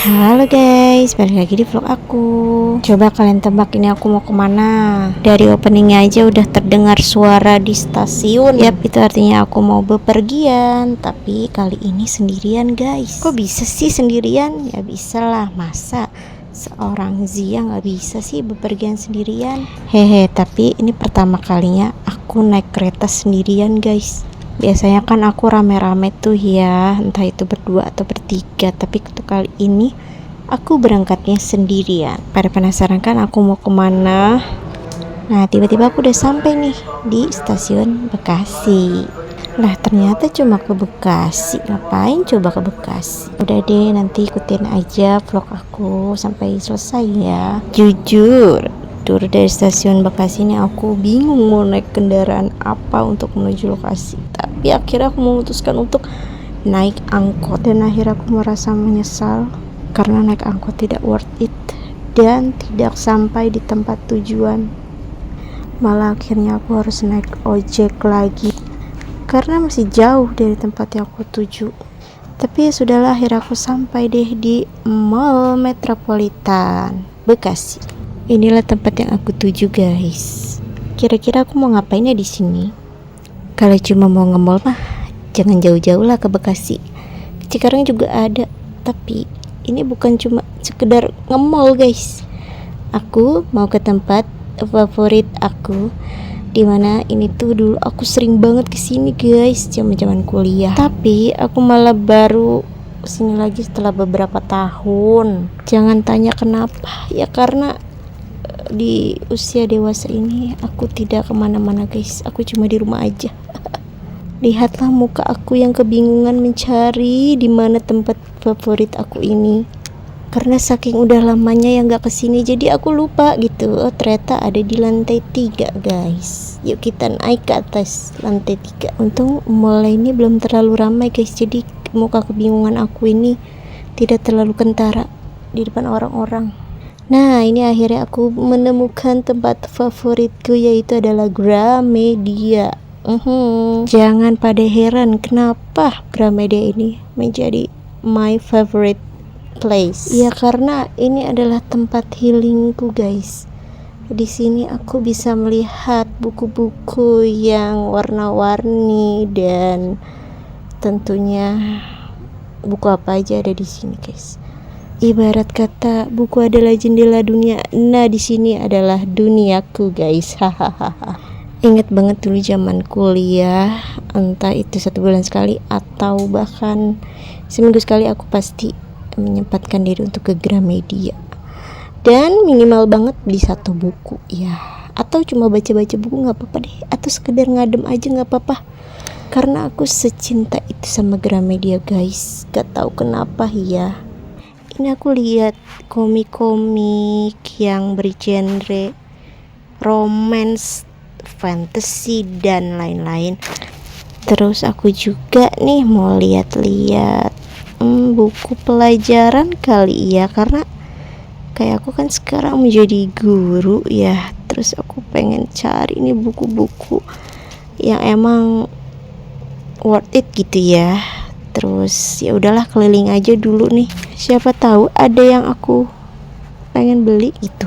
Halo guys, balik lagi di vlog aku. Coba kalian tebak ini aku mau kemana. Dari openingnya aja udah terdengar suara di stasiun. Yap, itu artinya aku mau bepergian. Tapi kali ini sendirian guys. Kok bisa sih sendirian? Ya bisa lah, masa seorang Zia nggak bisa sih bepergian sendirian. Hehe, tapi ini pertama kalinya aku naik kereta sendirian guys. Biasanya kan aku rame-rame tuh ya, entah itu berdua atau bertiga, tapi untuk kali ini aku berangkatnya sendirian. Pada penasaran kan aku mau kemana? Nah, tiba-tiba aku udah sampai nih di stasiun Bekasi. Nah, ternyata cuma ke Bekasi. Ngapain coba ke Bekasi? Udah deh, nanti ikutin aja vlog aku sampai selesai ya. Jujur, tur dari stasiun Bekasi ini aku bingung mau naik kendaraan apa untuk menuju lokasi. Tapi akhirnya aku memutuskan untuk naik angkot, dan akhirnya aku merasa menyesal karena naik angkot tidak worth it dan tidak sampai di tempat tujuan. Malah akhirnya aku harus naik ojek lagi karena masih jauh dari tempat yang aku tuju. Tapi ya sudahlah, akhirnya aku sampai deh di Mall Metropolitan Bekasi. Inilah tempat yang aku tuju guys. Kira-kira aku mau ngapain ya di sini? Kalau cuma mau nge-mall mah jangan jauh-jauh lah ke Bekasi. Cikarang juga ada, tapi ini bukan cuma sekedar nge-mall guys. Aku mau ke tempat favorit aku, dimana ini tuh dulu aku sering banget kesini guys, zaman kuliah. Tapi aku malah baru kesini lagi setelah beberapa tahun. Jangan tanya kenapa, ya karena di usia dewasa ini aku tidak kemana-mana guys, aku cuma di rumah aja. Lihatlah muka aku yang kebingungan mencari di mana tempat favorit aku ini, karena saking udah lamanya yang gak kesini jadi aku lupa gitu. Oh ternyata ada di lantai 3 guys. Yuk kita naik ke atas lantai 3. Untung mall ini belum terlalu ramai guys, jadi muka kebingungan aku ini tidak terlalu kentara di depan orang-orang. Nah, ini akhirnya aku menemukan tempat favoritku, yaitu adalah Gramedia. Jangan pada heran kenapa Gramedia ini menjadi my favorite place. Ya karena ini adalah tempat healingku guys. Di sini aku bisa melihat buku-buku yang warna-warni, dan tentunya buku apa aja ada di sini guys. Ibarat kata buku adalah jendela dunia. Nah, di sini adalah duniaku guys. Hahaha. Ingat banget dulu zaman kuliah, entah itu 1 bulan sekali atau bahkan seminggu sekali, aku pasti menyempatkan diri untuk ke Gramedia. Dan minimal banget beli 1 buku ya. Atau cuma baca-baca buku nggak apa-apa deh. Atau sekedar ngadem aja nggak apa-apa. Karena aku secinta itu sama Gramedia guys. Gak tahu kenapa ya. Ini aku lihat komik-komik yang bergenre romance, fantasy, dan lain-lain. Terus aku juga nih mau lihat-lihat buku pelajaran kali ya, karena kayak aku kan sekarang menjadi guru ya. Terus aku pengen cari nih buku-buku yang emang worth it gitu ya. Terus ya udahlah, keliling aja dulu nih, siapa tahu ada yang aku pengen beli gitu.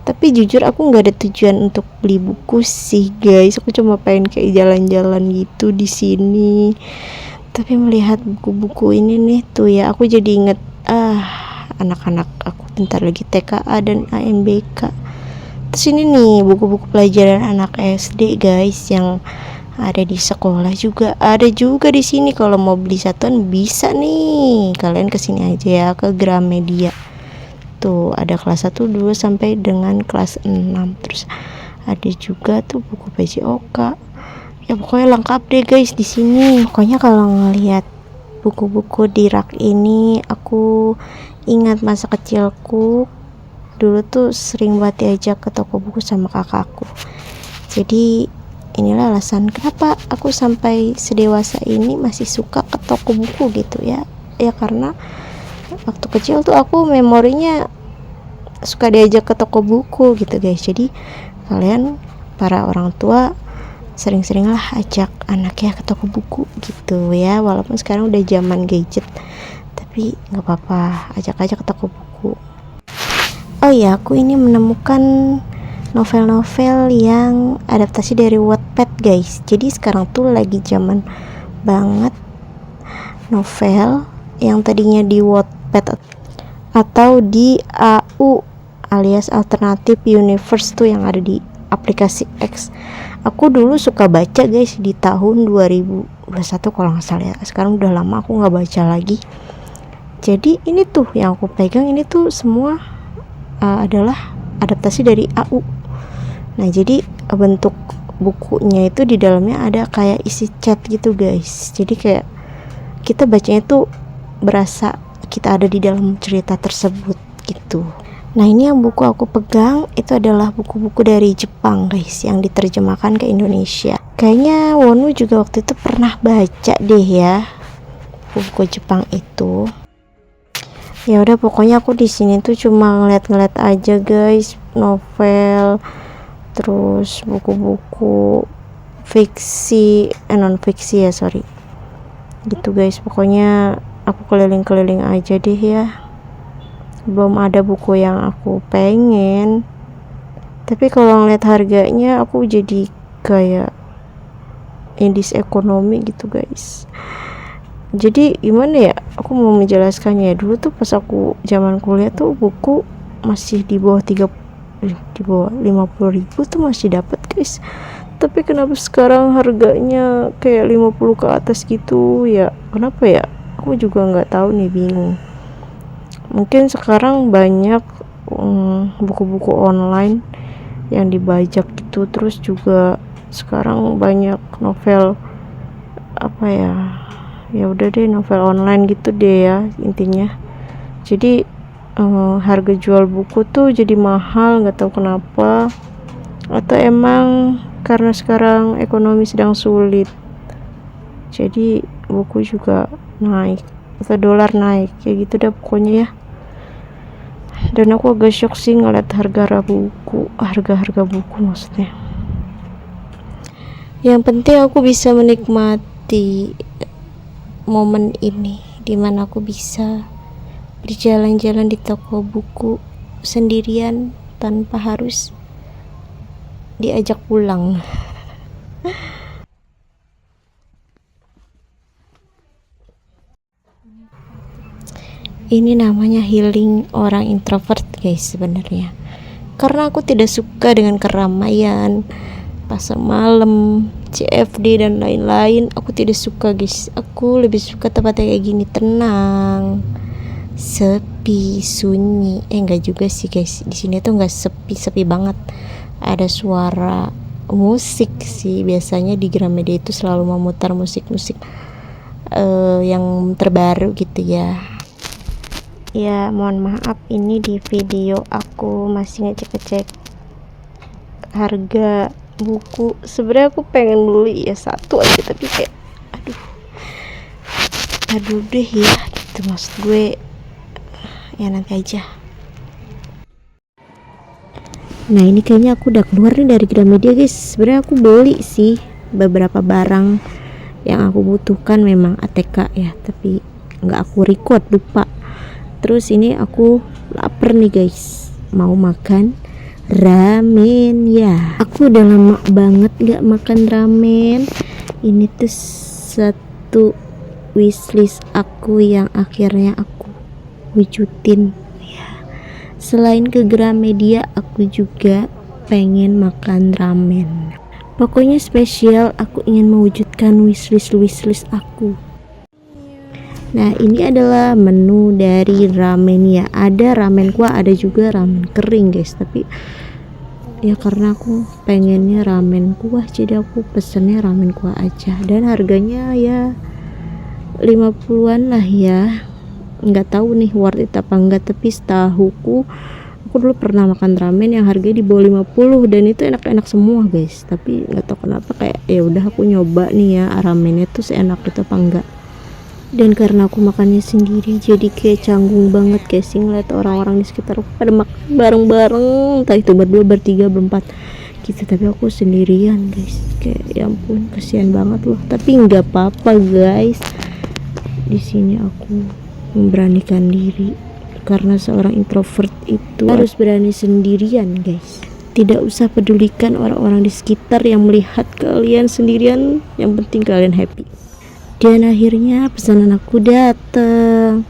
Tapi jujur aku nggak ada tujuan untuk beli buku sih guys, aku cuma pengen kayak jalan-jalan gitu di sini. Tapi melihat buku-buku ini nih tuh ya, aku jadi inget anak-anak aku bentar lagi TKA dan AMBK. Terus ini nih buku-buku pelajaran anak SD guys, yang ada di sekolah juga ada juga di sini. Kalau mau beli satuan bisa nih, kalian kesini aja ya ke Gramedia. Tuh ada kelas 1, 2 sampai dengan kelas 6. Terus ada juga tuh buku PJOK. Ya pokoknya lengkap deh guys di sini. Pokoknya kalau ngelihat buku-buku di rak ini, aku ingat masa kecilku. Dulu tuh sering banget diajak ke toko buku sama kakakku. Jadi inilah alasan kenapa aku sampai sedewasa ini masih suka ke toko buku gitu ya. Ya karena waktu kecil tuh aku memorinya suka diajak ke toko buku gitu guys. Jadi kalian para orang tua sering-seringlah ajak anaknya ke toko buku gitu ya. Walaupun sekarang udah zaman gadget, tapi nggak apa-apa, ajak aja ke toko buku. Oh ya, aku ini menemukan novel-novel yang adaptasi dari Wattpad guys. Jadi sekarang tuh lagi zaman banget novel yang tadinya di Wattpad atau di AU alias Alternative Universe tuh yang ada di aplikasi X. Aku dulu suka baca guys di tahun 2021 kalau nggak salah ya. Sekarang udah lama aku nggak baca lagi. Jadi ini tuh yang aku pegang ini tuh semua adalah adaptasi dari AU. Nah jadi bentuk bukunya itu di dalamnya ada kayak isi chat gitu guys. Jadi kayak kita bacanya tuh berasa kita ada di dalam cerita tersebut gitu. Nah ini yang buku aku pegang itu adalah buku-buku dari Jepang guys yang diterjemahkan ke Indonesia. Kayaknya Wonu juga waktu itu pernah baca deh ya buku Jepang itu. Ya udah pokoknya aku di sini tuh cuma ngeliat-ngeliat aja guys, novel, terus buku-buku fiksi, non fiksi ya sorry. Gitu guys, pokoknya aku keliling-keliling aja deh ya. Belum ada buku yang aku pengen, tapi kalau ngeliat harganya aku jadi kayak indis ekonomi gitu guys. Jadi gimana ya, aku mau menjelaskannya. Dulu tuh pas aku zaman kuliah tuh buku masih di bawah 50.000 tuh masih dapat guys. Tapi kenapa sekarang harganya kayak 50 ke atas gitu ya? Kenapa ya? Aku juga nggak tahu nih, bingung. Mungkin sekarang banyak buku-buku online yang dibajak gitu, terus juga sekarang banyak novel apa ya udah deh novel online gitu deh ya intinya. Jadi harga jual buku tuh jadi mahal, nggak tahu kenapa, atau emang karena sekarang ekonomi sedang sulit jadi buku juga naik atau dolar naik kayak gitu dah pokoknya ya. Dan aku agak shock sih ngeliat harga buku maksudnya. Yang penting aku bisa menikmati momen ini dimana aku bisa berjalan-jalan di toko buku sendirian tanpa harus diajak pulang. Ini namanya healing orang introvert guys sebenarnya. Karena aku tidak suka dengan keramaian, pasar malam, CFD dan lain-lain. Aku tidak suka guys. Aku lebih suka tempatnya kayak gini, tenang, sepi, sunyi. Enggak juga sih guys. Di sini tuh enggak sepi banget. Ada suara musik sih. Biasanya di Gramedia itu selalu memutar musik-musik yang terbaru gitu ya. Ya mohon maaf, ini di video aku masih ngecek-ngecek harga buku. Sebenarnya aku pengen beli ya satu aja, tapi kayak aduh deh ya gitu, maksud gue ya nanti aja. Nah ini kayaknya aku udah keluar nih dari Gramedia guys. Sebenarnya aku beli sih beberapa barang yang aku butuhkan, memang ATK ya, tapi nggak aku record, lupa. Terus ini aku lapar nih guys, mau makan ramen ya. Aku udah lama banget gak makan ramen. Ini tuh satu wishlist aku yang akhirnya aku wujudin ya. Selain ke Gramedia, aku juga pengen makan ramen. Pokoknya spesial, aku ingin mewujudkan wishlist aku. Nah ini adalah menu dari ramen ya. Ada ramen kuah, ada juga ramen kering guys. Tapi ya karena aku pengennya ramen kuah, jadi aku pesennya ramen kuah aja. Dan harganya ya 50-an lah ya. Nggak tahu nih worth it apa enggak, tapi setahuku aku dulu pernah makan ramen yang harganya di bawah 50 dan itu enak-enak semua guys. Tapi nggak tahu kenapa kayak ya udah aku nyoba nih ya ramennya tuh seenak itu apa enggak. Dan karena aku makannya sendiri jadi kayak canggung banget guys sih ngeliat orang-orang di sekitar aku pada makan bareng-bareng, entah itu berdua, bertiga, berempat gitu, tapi aku sendirian guys. Kayak ya ampun, kasihan banget loh. Tapi nggak apa-apa guys, di sini aku memberanikan diri, karena seorang introvert itu harus berani sendirian guys. Tidak usah pedulikan orang-orang di sekitar yang melihat kalian sendirian, yang penting kalian happy. Dan akhirnya pesanan aku datang.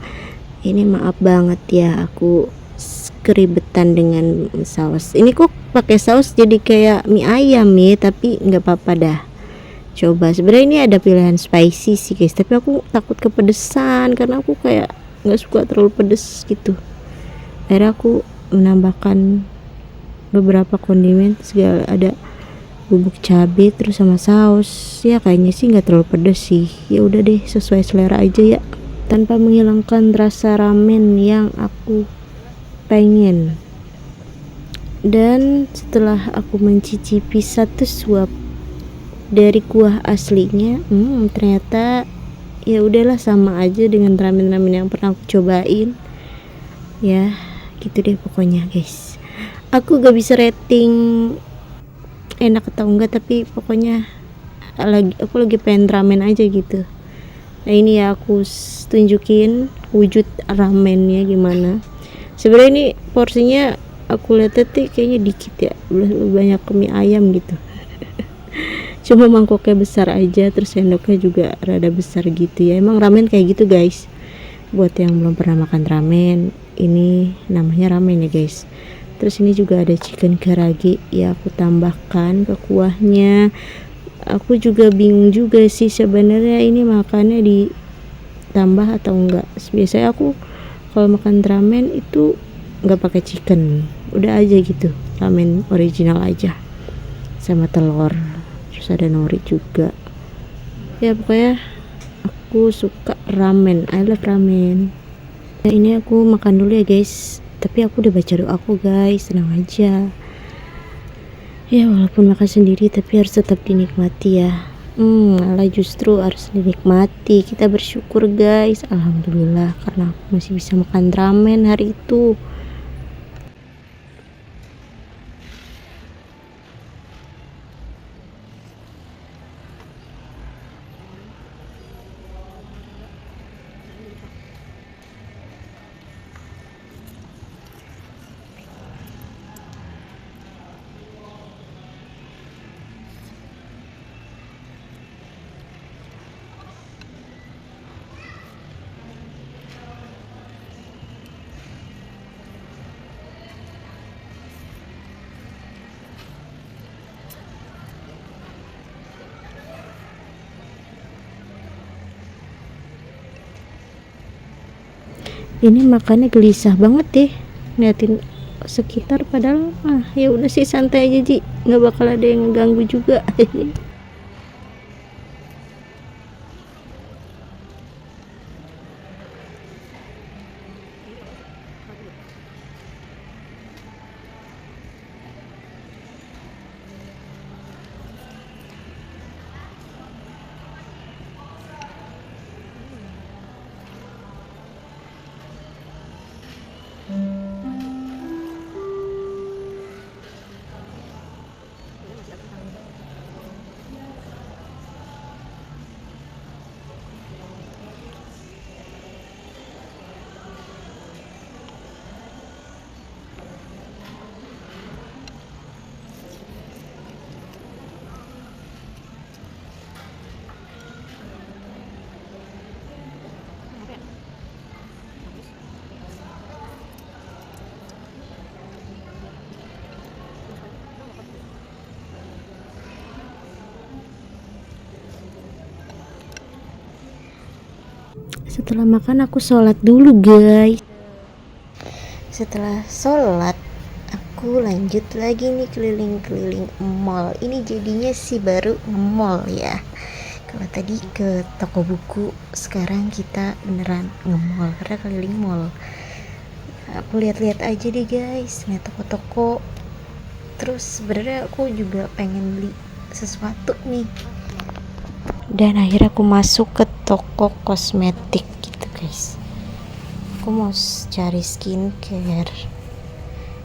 Ini maaf banget ya, aku keribetan dengan saus. Ini kok pakai saus jadi kayak mie ayam ya, tapi nggak apa-apa dah. Coba, sebenarnya ini ada pilihan spicy sih guys, tapi aku takut kepedesan karena aku kayak nggak suka terlalu pedes gitu. Akhirnya aku menambahkan beberapa kondimen segala, ada bubuk cabai terus sama saus. Ya kayaknya sih nggak terlalu pedes sih, ya udah deh, sesuai selera aja ya, tanpa menghilangkan rasa ramen yang aku pengen. Dan setelah aku mencicipi satu suap dari kuah aslinya, ternyata ya udahlah, sama aja dengan ramen-ramen yang pernah aku cobain. Ya gitu deh pokoknya guys. Aku gak bisa rating enak atau enggak, tapi pokoknya aku lagi pengen ramen aja gitu. Nah ini ya aku tunjukin wujud ramennya gimana. Sebenarnya ini porsinya aku lihat tadi kayaknya dikit ya, lebih banyak ke mie ayam gitu. Cuma mangkoknya besar aja, terus sendoknya juga rada besar gitu ya. Emang ramen kayak gitu guys. Buat yang belum pernah makan ramen, ini namanya ramen ya guys. Terus ini juga ada chicken karage ya, aku tambahkan ke kuahnya. Aku juga bingung juga sih sebenarnya ini makannya ditambah atau enggak. Biasanya aku kalau makan ramen itu enggak pakai chicken, udah aja gitu, ramen original aja sama telur, terus ada nori juga ya. Pokoknya aku suka ramen, I love ramen. Nah, ini aku makan dulu ya guys, tapi aku udah baca doa aku guys, tenang aja ya, walaupun makan sendiri tapi harus tetap dinikmati ya. Malah justru harus dinikmati, kita bersyukur guys, alhamdulillah karena aku masih bisa makan ramen hari itu. Ini makannya gelisah banget deh liatin sekitar, padahal ya udah sih, santai aja Ji, nggak bakal ada yang ngeganggu juga. Setelah makan aku sholat dulu guys. Setelah sholat aku lanjut lagi nih keliling-keliling mall. Ini jadinya sih baru nge-mall ya. Kalau tadi ke toko buku, sekarang kita beneran nge-mall karena keliling mall. Aku lihat-lihat aja deh guys, lihat toko-toko. Terus sebenarnya aku juga pengen beli sesuatu nih. Dan akhirnya aku masuk ke toko kosmetik gitu guys. Aku mau cari skincare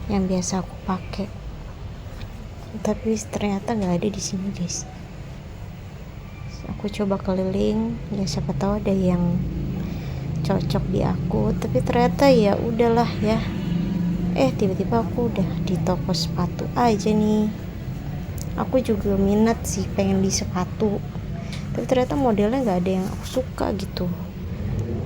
yang biasa aku pakai, tapi ternyata nggak ada di sini guys. Aku coba keliling, ya siapa tahu ada yang cocok di aku, tapi ternyata ya udahlah ya. Tiba-tiba aku udah di toko sepatu aja nih. Aku juga minat sih pengen di sepatu, tapi ternyata modelnya nggak ada yang aku suka gitu.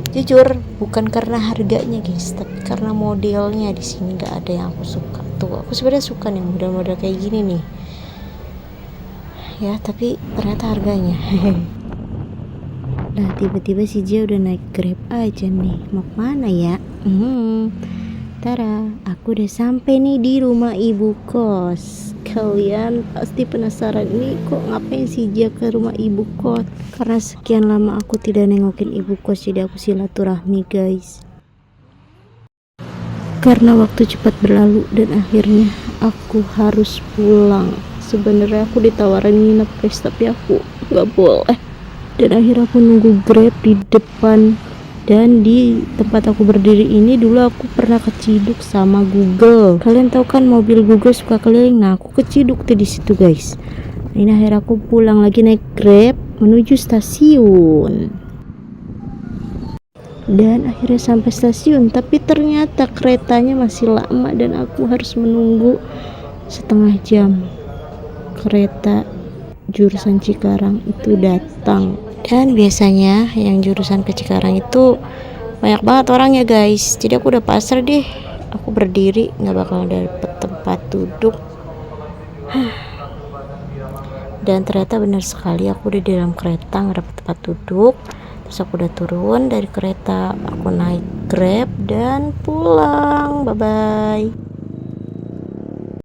Jujur, bukan karena harganya guys, tapi karena modelnya di sini nggak ada yang aku suka. Tuh, aku sebenarnya suka nih model-model kayak gini nih. Ya, tapi ternyata harganya. Nah, tiba-tiba si Jia udah naik Grab aja nih. Mau kemana ya? Tara, aku udah sampai nih di rumah ibu kos. Kalian pasti penasaran ini kok ngapain sih Jia ke rumah ibu kos? Karena sekian lama aku tidak nengokin ibu kos, jadi aku silaturahmi guys. Karena waktu cepat berlalu dan akhirnya aku harus pulang. Sebenarnya aku ditawarin nginep guys, tapi aku nggak boleh. Dan akhirnya aku nunggu Grab di depan. Dan di tempat aku berdiri ini dulu aku pernah keciduk sama Google. Kalian tahu kan mobil Google suka keliling. Nah, aku keciduk tuh di situ guys. Ini akhirnya aku pulang lagi naik Grab menuju stasiun. Dan akhirnya sampai stasiun, tapi ternyata keretanya masih lama dan aku harus menunggu setengah jam. Kereta jurusan Cikarang itu datang. Dan biasanya yang jurusan ke Cikarang itu banyak banget orangnya guys, jadi aku udah pasrah deh, aku berdiri nggak bakal dapet tempat duduk. Dan ternyata benar sekali, aku udah di dalam kereta nggak dapet tempat duduk. Terus aku udah turun dari kereta, aku naik Grab dan pulang. Bye bye.